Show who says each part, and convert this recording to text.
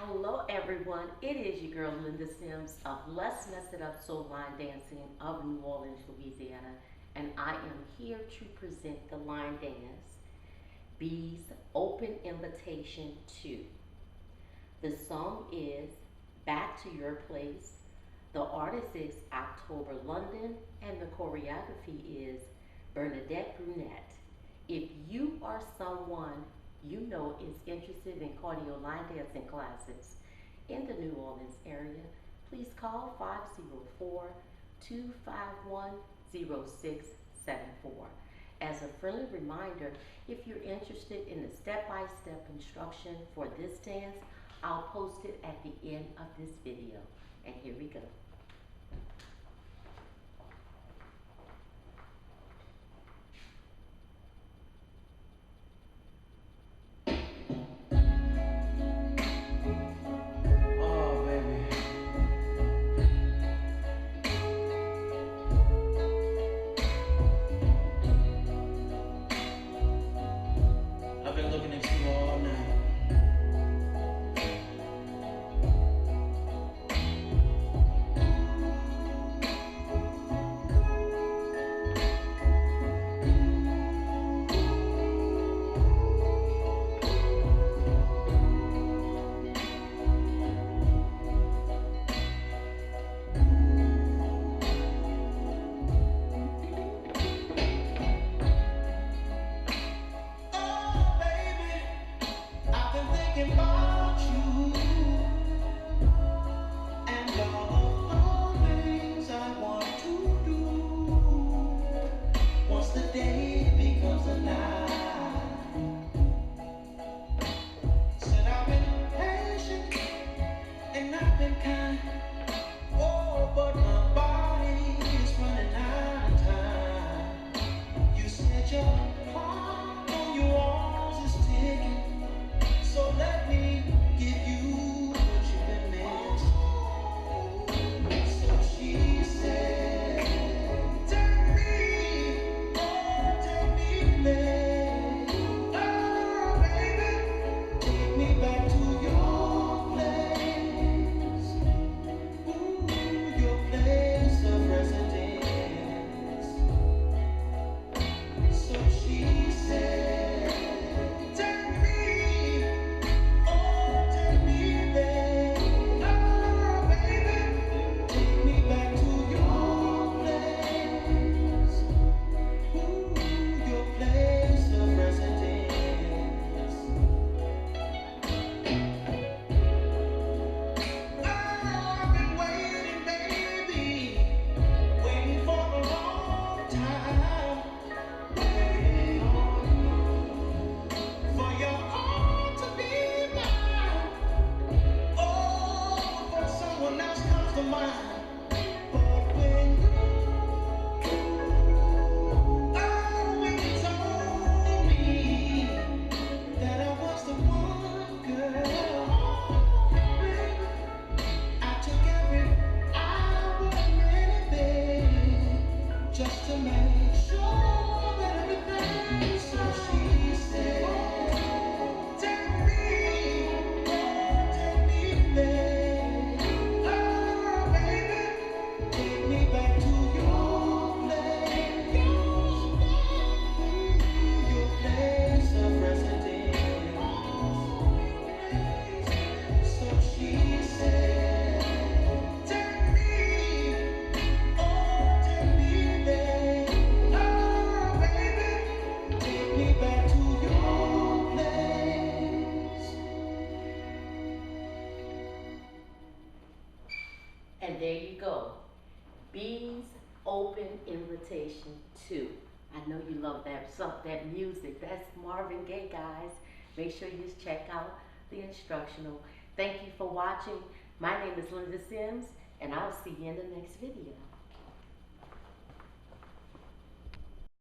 Speaker 1: Hello everyone, it is your girl Linda Sims of Let's Mess It Up Soul Line Dancing of New Orleans, Louisiana, and I am here to present the line dance, B's Open Invitation 2. The song is Back to Your Place. The artist is October London and the choreography is Bernedette Burnette. If you are someone you know is interested in cardio line dancing classes in the New Orleans area, please call 504-251-0674. As a friendly reminder, if you're interested in the step-by-step instruction for this dance, I'll post it at the end of this video. And here we go. And there you go, B's Open Invitation 2. I know you love that music. That's Marvin Gaye, guys. Make sure you just check out the instructional. Thank you for watching. My name is Linda Sims, and I'll see you in the next video.